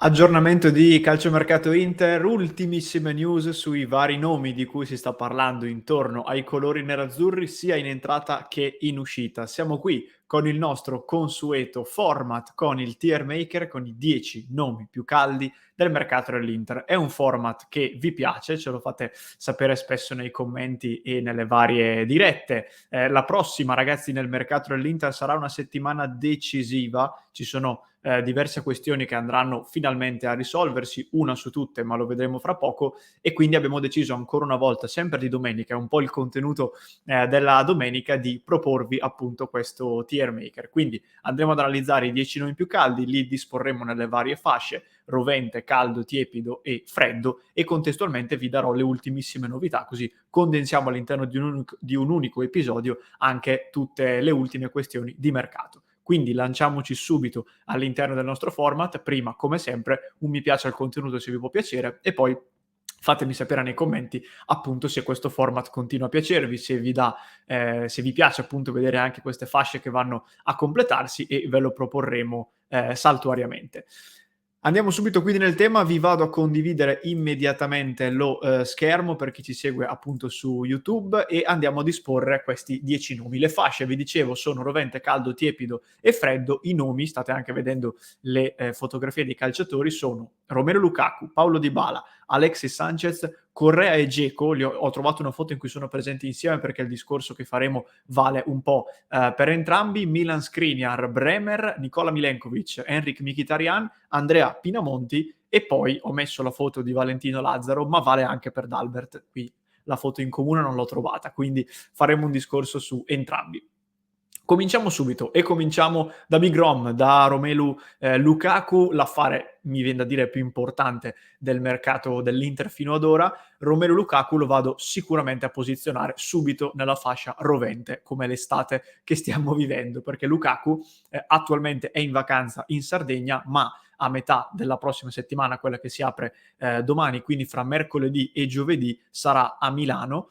Aggiornamento di calciomercato Inter, ultimissime news sui vari nomi di cui si sta parlando intorno ai colori nerazzurri sia in entrata che in uscita. Siamo qui con il nostro consueto format con il tier maker, con i 10 nomi più caldi del mercato dell'Inter. È un format che vi piace, ce lo fate sapere spesso nei commenti e nelle varie dirette. La prossima, ragazzi, nel mercato dell'Inter sarà una settimana decisiva, ci sono diverse questioni che andranno finalmente a risolversi, una su tutte, ma lo vedremo fra poco, e quindi abbiamo deciso ancora una volta, sempre di domenica, un po' il contenuto della domenica, di proporvi appunto questo tier maker. Quindi andremo ad analizzare i 10 nomi più caldi, li disporremo nelle varie fasce, rovente, caldo, tiepido e freddo, e contestualmente vi darò le ultimissime novità, così condensiamo all'interno di un unico episodio anche tutte le ultime questioni di mercato. Quindi lanciamoci subito all'interno del nostro format. Prima, come sempre, un mi piace al contenuto se vi può piacere, e poi fatemi sapere nei commenti appunto se questo format continua a piacervi, se vi piace appunto vedere anche queste fasce che vanno a completarsi, e ve lo proporremo saltuariamente. Andiamo subito quindi nel tema, vi vado a condividere immediatamente lo schermo per chi ci segue appunto su YouTube, e andiamo a disporre questi 10 nomi. Le fasce, vi dicevo, sono rovente, caldo, tiepido e freddo. I nomi, state anche vedendo le fotografie dei calciatori, sono Romelu Lukaku, Paulo Dybala, Alexis Sanchez, Correa e Dzeko. Ho trovato una foto in cui sono presenti insieme perché il discorso che faremo vale un po' per entrambi. Milan Skriniar, Bremer, Nikola Milenkovic, Henrik Mkhitaryan, Andrea Pinamonti, e poi ho messo la foto di Valentino Lazzaro, ma vale anche per Dalbert. Qui la foto in comune non l'ho trovata, quindi faremo un discorso su entrambi. Cominciamo subito, e cominciamo da Big Rom, da Romelu Lukaku, l'affare, mi viene da dire, più importante del mercato dell'Inter fino ad ora. Romelu Lukaku lo vado sicuramente a posizionare subito nella fascia rovente, come l'estate che stiamo vivendo, perché Lukaku attualmente è in vacanza in Sardegna, ma a metà della prossima settimana, quella che si apre domani, quindi fra mercoledì e giovedì, sarà a Milano.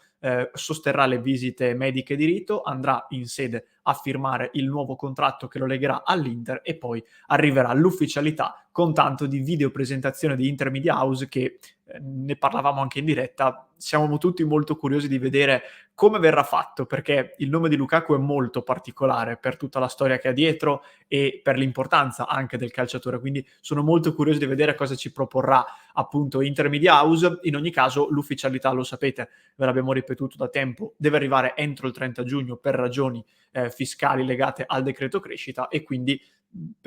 Sosterrà le visite mediche di rito, andrà in sede a firmare il nuovo contratto che lo legherà all'Inter, e poi arriverà l'ufficialità con tanto di videopresentazione di Inter Media House che ne parlavamo anche in diretta. Siamo tutti molto curiosi di vedere come verrà fatto, perché il nome di Lukaku è molto particolare per tutta la storia che ha dietro e per l'importanza anche del calciatore, quindi sono molto curioso di vedere cosa ci proporrà appunto Inter Media House. In ogni caso l'ufficialità, lo sapete, ve l'abbiamo ripetuto da tempo, deve arrivare entro il 30 giugno per ragioni fiscali legate al decreto crescita, e quindi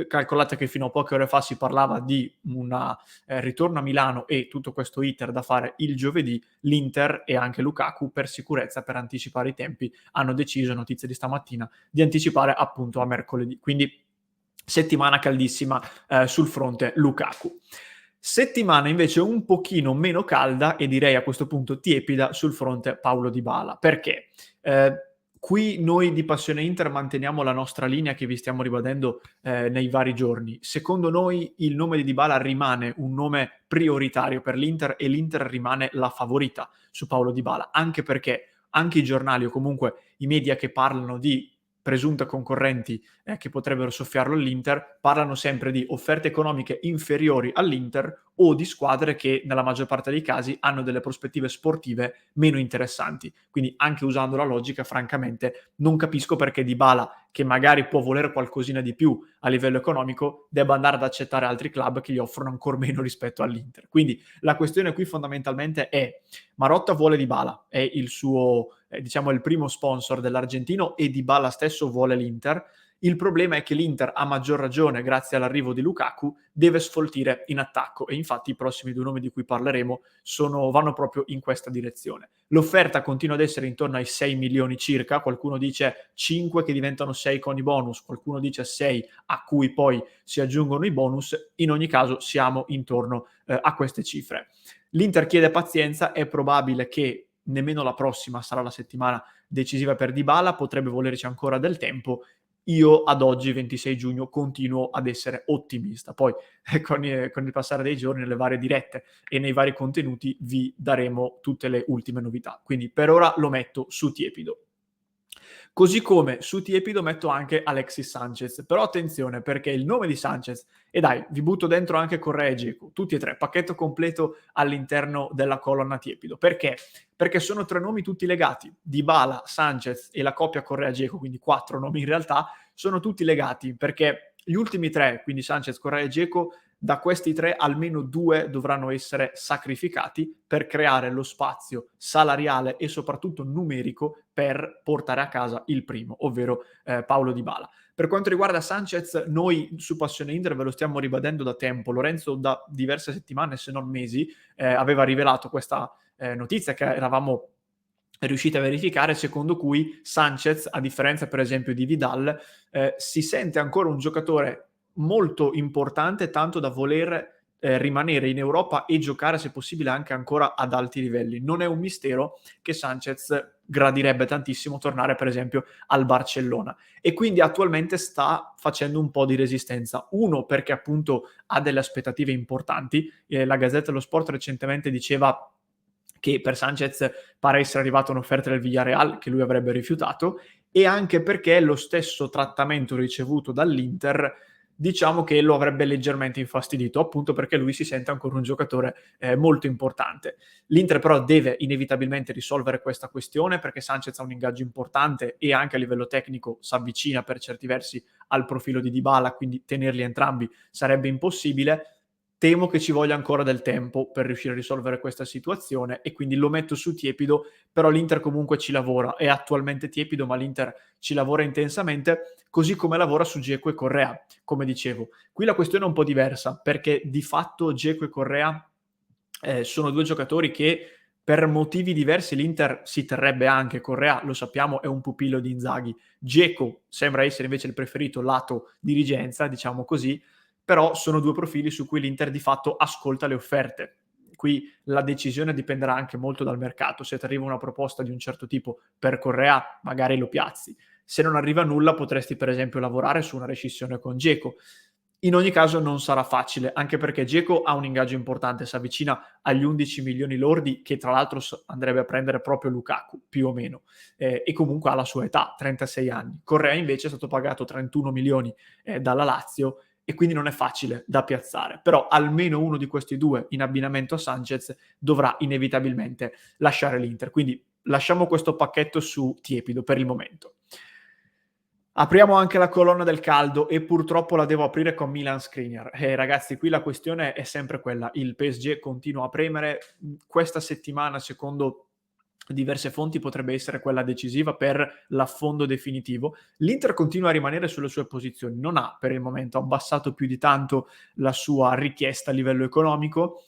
calcolate che fino a poche ore fa si parlava di un ritorno a Milano e tutto questo iter da fare il giovedì. L'Inter e anche Lukaku, per sicurezza, per anticipare i tempi, hanno deciso, notizie di stamattina, di anticipare appunto a mercoledì. Quindi settimana caldissima sul fronte Lukaku. Settimana invece un pochino meno calda, e direi a questo punto tiepida, sul fronte Paulo Dybala. Perché? Qui noi di Passione Inter manteniamo la nostra linea che vi stiamo ribadendo nei vari giorni. Secondo noi il nome di Dybala rimane un nome prioritario per l'Inter, e l'Inter rimane la favorita su Paulo Dybala, anche perché anche i giornali, o comunque i media che parlano di presunte concorrenti che potrebbero soffiarlo all'Inter, parlano sempre di offerte economiche inferiori all'Inter, o di squadre che nella maggior parte dei casi hanno delle prospettive sportive meno interessanti. Quindi, anche usando la logica, francamente non capisco perché Dybala, che magari può volere qualcosina di più a livello economico, debba andare ad accettare altri club che gli offrono ancora meno rispetto all'Inter. Quindi la questione qui fondamentalmente è: Marotta vuole Dybala, è il suo diciamo il primo sponsor dell'argentino, e Dybala stesso vuole l'Inter. Il problema è che l'Inter, a maggior ragione grazie all'arrivo di Lukaku, deve sfoltire in attacco, e infatti i prossimi due nomi di cui parleremo vanno proprio in questa direzione. L'offerta continua ad essere intorno ai 6 milioni circa, qualcuno dice 5 che diventano 6 con i bonus, qualcuno dice 6 a cui poi si aggiungono i bonus. In ogni caso siamo intorno a queste cifre. L'Inter chiede pazienza, è probabile che nemmeno la prossima sarà la settimana decisiva per Dybala, potrebbe volerci ancora del tempo. Io ad oggi, 26 giugno, continuo ad essere ottimista. Poi con il passare dei giorni, nelle varie dirette e nei vari contenuti, vi daremo tutte le ultime novità. Quindi per ora lo metto su tiepido. Così come su tiepido metto anche Alexis Sanchez, però attenzione perché il nome di Sanchez, e dai, vi butto dentro anche Correa e Dzeko, tutti e tre, pacchetto completo all'interno della colonna tiepido. Perché? Perché sono tre nomi tutti legati. Dybala, Sanchez e la coppia Correa-Dzeko, quindi 4 nomi in realtà, sono tutti legati perché gli ultimi tre, quindi Sanchez, Correa e Dzeko, da questi tre almeno 2 dovranno essere sacrificati per creare lo spazio salariale e soprattutto numerico per portare a casa il primo, ovvero Paulo Dybala. Per quanto riguarda Sanchez, noi su Passione Inter ve lo stiamo ribadendo da tempo. Lorenzo da diverse settimane, se non mesi, aveva rivelato questa notizia che eravamo riusciti a verificare, secondo cui Sanchez, a differenza per esempio di Vidal, si sente ancora un giocatore molto importante, tanto da voler rimanere in Europa e giocare se possibile anche ancora ad alti livelli. Non è un mistero che Sanchez gradirebbe tantissimo tornare per esempio al Barcellona e quindi attualmente sta facendo un po' di resistenza. Uno perché appunto ha delle aspettative importanti, la Gazzetta dello Sport recentemente diceva che per Sanchez pare essere arrivata un'offerta del Villarreal che lui avrebbe rifiutato, e anche perché lo stesso trattamento ricevuto dall'Inter diciamo che lo avrebbe leggermente infastidito, appunto perché lui si sente ancora un giocatore molto importante. L'Inter però deve inevitabilmente risolvere questa questione perché Sanchez ha un ingaggio importante e anche a livello tecnico si avvicina per certi versi al profilo di Dybala, quindi tenerli entrambi sarebbe impossibile. Temo che ci voglia ancora del tempo per riuscire a risolvere questa situazione e quindi lo metto su tiepido, però l'Inter comunque ci lavora, è attualmente tiepido ma l'Inter ci lavora intensamente, così come lavora su Dzeko e Correa, come dicevo. Qui la questione è un po' diversa perché di fatto Dzeko e Correa sono due giocatori che per motivi diversi l'Inter si terrebbe anche. Correa, lo sappiamo, è un pupillo di Inzaghi. Dzeko sembra essere invece il preferito lato dirigenza, diciamo così, però sono due profili su cui l'Inter di fatto ascolta le offerte. Qui la decisione dipenderà anche molto dal mercato. Se ti arriva una proposta di un certo tipo per Correa, magari lo piazzi. Se non arriva nulla, potresti per esempio lavorare su una rescissione con Dzeko. In ogni caso non sarà facile, anche perché Dzeko ha un ingaggio importante, si avvicina agli 11 milioni lordi, che tra l'altro andrebbe a prendere proprio Lukaku, più o meno, e comunque ha la sua età, 36 anni. Correa invece è stato pagato 31 milioni dalla Lazio, e quindi non è facile da piazzare. Però almeno uno di questi due in abbinamento a Sanchez dovrà inevitabilmente lasciare l'Inter. Quindi lasciamo questo pacchetto su tiepido per il momento. Apriamo anche la colonna del caldo e purtroppo la devo aprire con Milan Skriniar. Ragazzi, qui la questione è sempre quella. Il PSG continua a premere. Questa settimana, secondo diverse fonti, potrebbe essere quella decisiva per l'affondo definitivo. L'Inter continua a rimanere sulle sue posizioni. Non ha per il momento abbassato più di tanto la sua richiesta a livello economico.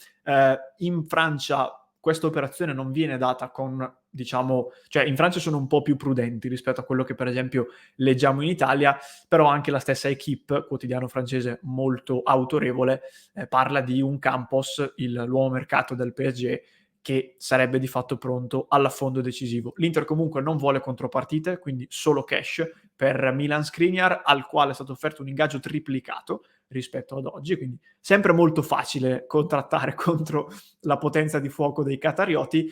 In Francia questa operazione non viene data con, diciamo, cioè in Francia sono un po' più prudenti rispetto a quello che per esempio leggiamo in Italia, però anche la stessa Equipe, quotidiano francese molto autorevole, parla di un Campos, l'uomo mercato del PSG, che sarebbe di fatto pronto all'affondo decisivo. L'Inter comunque non vuole contropartite, quindi solo cash per Milan Skriniar, al quale è stato offerto un ingaggio triplicato rispetto ad oggi, quindi sempre molto facile contrattare contro la potenza di fuoco dei qatarioti.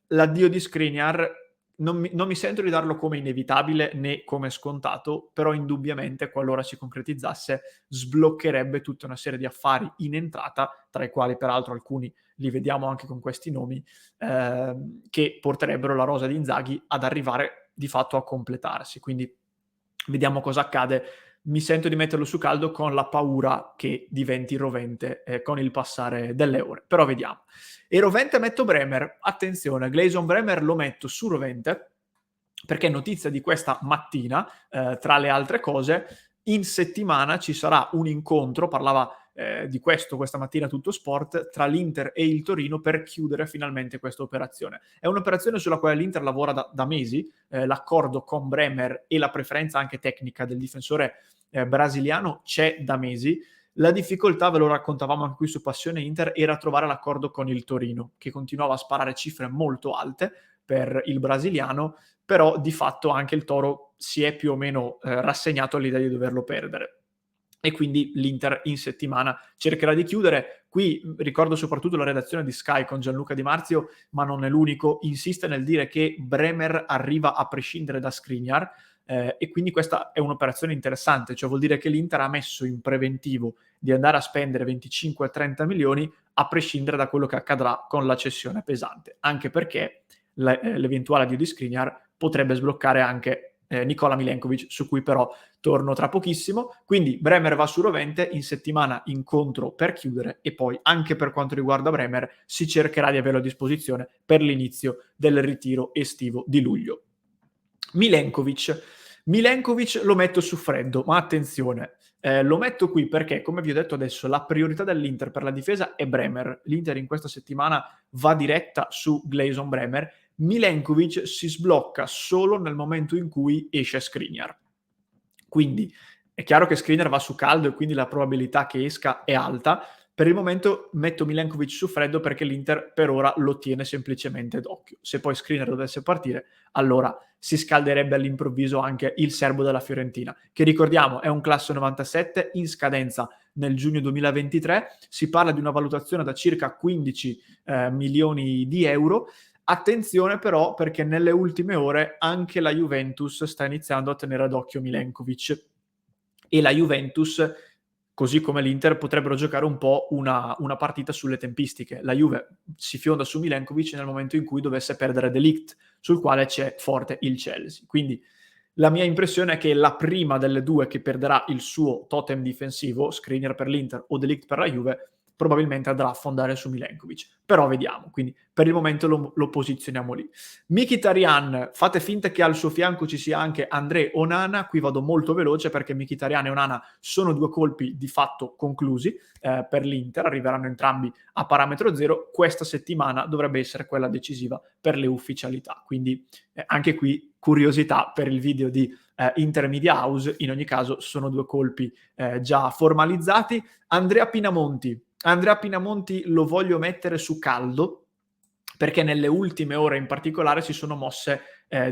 L'addio di Skriniar non mi sento di darlo come inevitabile né come scontato, però indubbiamente qualora si concretizzasse sbloccherebbe tutta una serie di affari in entrata, tra i quali peraltro alcuni li vediamo anche con questi nomi, che porterebbero la rosa di Inzaghi ad arrivare di fatto a completarsi. Quindi vediamo cosa accade. Mi sento di metterlo su caldo con la paura che diventi rovente con il passare delle ore, però vediamo. E rovente metto Bremer, attenzione, Gleison Bremer lo metto su rovente perché notizia di questa mattina, tra le altre cose, in settimana ci sarà un incontro, parlava di questo questa mattina Tutto Sport, tra l'Inter e il Torino per chiudere finalmente questa operazione. È un'operazione sulla quale l'Inter lavora da mesi, l'accordo con Bremer e la preferenza anche tecnica del difensore brasiliano c'è da mesi. La difficoltà, ve lo raccontavamo anche qui su Passione Inter, era trovare l'accordo con il Torino, che continuava a sparare cifre molto alte per il brasiliano, però di fatto anche il Toro si è più o meno rassegnato all'idea di doverlo perdere. e quindi l'Inter in settimana cercherà di chiudere. Qui ricordo soprattutto la redazione di Sky con Gianluca Di Marzio, ma non è l'unico, insiste nel dire che Bremer arriva a prescindere da Skriniar, e quindi questa è un'operazione interessante, cioè vuol dire che l'Inter ha messo in preventivo di andare a spendere 25-30 milioni a prescindere da quello che accadrà con la cessione pesante, anche perché l'eventuale addio di Skriniar potrebbe sbloccare anche Nikola Milenkovic, su cui però torno tra pochissimo. Quindi Bremer va su rovente, in settimana incontro per chiudere, e poi anche per quanto riguarda Bremer si cercherà di averlo a disposizione per l'inizio del ritiro estivo di luglio. Milenkovic lo metto su freddo, ma attenzione, lo metto qui perché, come vi ho detto adesso, la priorità dell'Inter per la difesa è Bremer. L'Inter in questa settimana va diretta su Gleison Bremer. Milenkovic si sblocca solo nel momento in cui esce Skriniar. Quindi è chiaro che Skriniar va su caldo e quindi la probabilità che esca è alta. Per il momento metto Milenkovic su freddo perché l'Inter per ora lo tiene semplicemente d'occhio. Se poi Skriniar dovesse partire, allora si scalderebbe all'improvviso anche il serbo della Fiorentina, che ricordiamo è un classe 97 in scadenza nel giugno 2023. Si parla di una valutazione da circa 15 milioni di euro. Attenzione però, perché nelle ultime ore anche la Juventus sta iniziando a tenere d'occhio Milenkovic, e la Juventus, così come l'Inter, potrebbero giocare un po' una partita sulle tempistiche. La Juve si fionda su Milenkovic nel momento in cui dovesse perdere De Ligt, sul quale c'è forte il Chelsea. Quindi la mia impressione è che la prima delle due che perderà il suo totem difensivo, Skriniar per l'Inter o De Ligt per la Juve, probabilmente andrà a fondare su Milenkovic. Però vediamo, quindi per il momento lo posizioniamo lì. Mkhitaryan, fate finta che al suo fianco ci sia anche André Onana. Qui vado molto veloce perché Mkhitaryan e Onana sono due colpi di fatto conclusi per l'Inter, arriveranno entrambi a parametro zero. Questa settimana dovrebbe essere quella decisiva per le ufficialità, quindi anche qui curiosità per il video di Inter Media House. In ogni caso sono due colpi già formalizzati. Andrea Pinamonti lo voglio mettere su caldo perché nelle ultime ore in particolare si sono mosse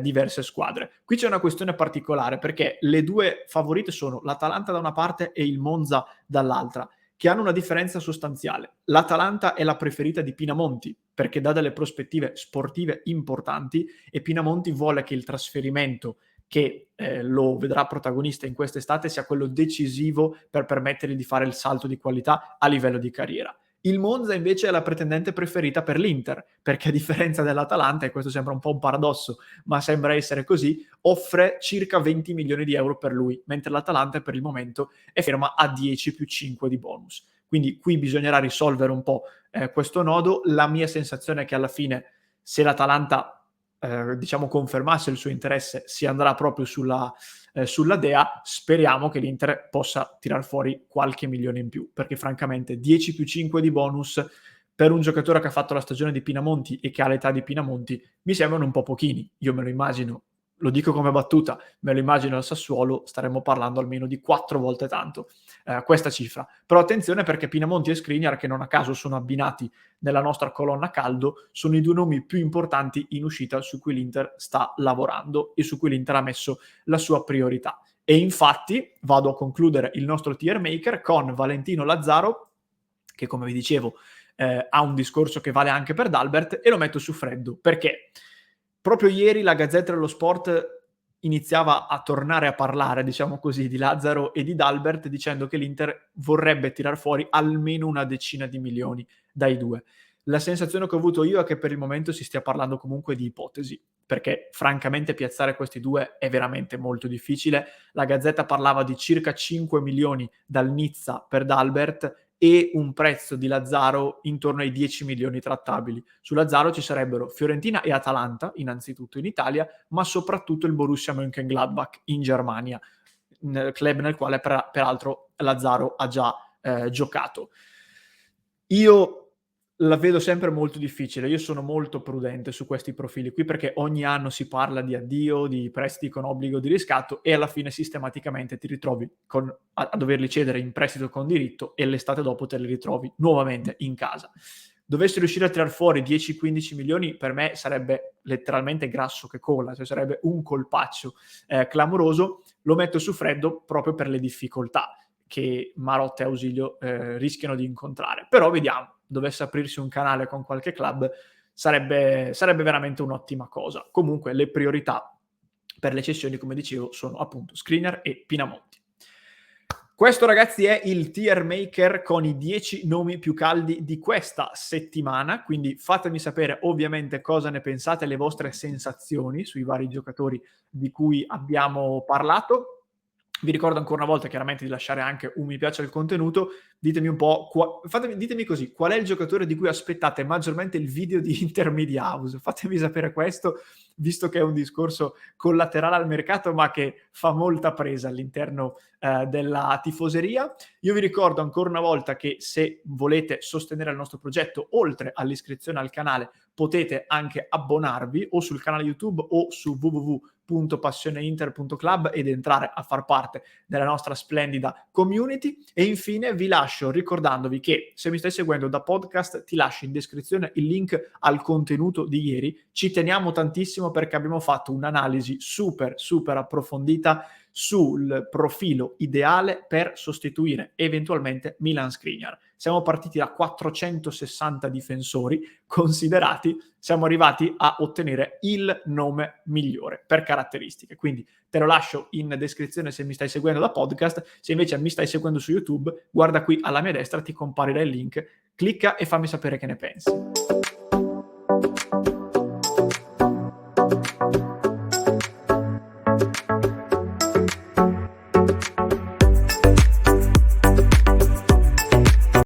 diverse squadre. Qui c'è una questione particolare perché le due favorite sono l'Atalanta da una parte e il Monza dall'altra, che hanno una differenza sostanziale. L'Atalanta è la preferita di Pinamonti perché dà delle prospettive sportive importanti e Pinamonti vuole che il trasferimento che lo vedrà protagonista in quest'estate sia quello decisivo per permettergli di fare il salto di qualità a livello di carriera. Il Monza invece è la pretendente preferita per l'Inter, perché a differenza dell'Atalanta, e questo sembra un po' un paradosso, ma sembra essere così, offre circa 20 milioni di euro per lui, mentre l'Atalanta per il momento è ferma a 10 più 5 di bonus. Quindi qui bisognerà risolvere un po' questo nodo. La mia sensazione è che alla fine, se l'Atalanta diciamo confermasse il suo interesse, si andrà proprio sulla Dea. Speriamo che l'Inter possa tirar fuori qualche milione in più, perché francamente 10 più 5 di bonus per un giocatore che ha fatto la stagione di Pinamonti e che ha l'età di Pinamonti mi sembrano un po' pochini. Io me lo immagino, lo dico come battuta, me lo immagino al Sassuolo, staremmo parlando almeno di 4 volte tanto questa cifra. Però attenzione, perché Pinamonti e Skriniar, che non a caso sono abbinati nella nostra colonna caldo, sono i due nomi più importanti in uscita su cui l'Inter sta lavorando e su cui l'Inter ha messo la sua priorità. E infatti vado a concludere il nostro tier maker con Valentino Lazzaro, che come vi dicevo ha un discorso che vale anche per Dalbert, e lo metto su freddo perché proprio ieri la Gazzetta dello Sport iniziava a tornare a parlare, diciamo così, di Lazzaro e di Dalbert, dicendo che l'Inter vorrebbe tirar fuori almeno una decina di milioni dai due. La sensazione che ho avuto io è che per il momento si stia parlando comunque di ipotesi, perché francamente piazzare questi due è veramente molto difficile. La Gazzetta parlava di circa 5 milioni dal Nizza per Dalbert e un prezzo di Lazzaro intorno ai 10 milioni trattabili. Su Lazzaro ci sarebbero Fiorentina e Atalanta, innanzitutto in Italia, ma soprattutto il Borussia Mönchengladbach in Germania, nel club nel quale peraltro Lazzaro ha già giocato. Io la vedo sempre molto difficile. Io sono molto prudente su questi profili qui perché ogni anno si parla di addio, di prestiti con obbligo di riscatto e alla fine sistematicamente ti ritrovi a doverli cedere in prestito con diritto e l'estate dopo te li ritrovi nuovamente in casa. Dovessi riuscire a tirar fuori 10-15 milioni, per me sarebbe letteralmente grasso che cola, cioè sarebbe un colpaccio clamoroso. Lo metto su freddo proprio per le difficoltà che Marotta e Ausilio rischiano di incontrare. Però vediamo, dovesse aprirsi un canale con qualche club, sarebbe veramente un'ottima cosa. Comunque le priorità per le cessioni, come dicevo, sono appunto Skriniar e Pinamonti. Questo, ragazzi, è il tier maker con i 10 nomi più caldi di questa settimana, quindi fatemi sapere ovviamente cosa ne pensate, le vostre sensazioni sui vari giocatori di cui abbiamo parlato. Vi ricordo ancora una volta chiaramente di lasciare anche un mi piace al contenuto. Ditemi un po', ditemi così, qual è il giocatore di cui aspettate maggiormente il video di Intermedia House? Fatemi sapere questo, visto che è un discorso collaterale al mercato, ma che fa molta presa all'interno della tifoseria. Io vi ricordo ancora una volta che se volete sostenere il nostro progetto, oltre all'iscrizione al canale, potete anche abbonarvi o sul canale YouTube o su www.passioneinter.club ed entrare a far parte della nostra splendida community. E infine vi lascio ricordandovi che se mi stai seguendo da podcast ti lascio in descrizione il link al contenuto di ieri. Ci teniamo tantissimo perché abbiamo fatto un'analisi super approfondita sul profilo ideale per sostituire eventualmente Milan Skriniar. Siamo partiti da 460 difensori considerati, siamo arrivati a ottenere il nome migliore per caratteristiche. Quindi te lo lascio in descrizione se mi stai seguendo da podcast, se invece mi stai seguendo su YouTube, guarda qui alla mia destra, ti comparirà il link, clicca e fammi sapere che ne pensi.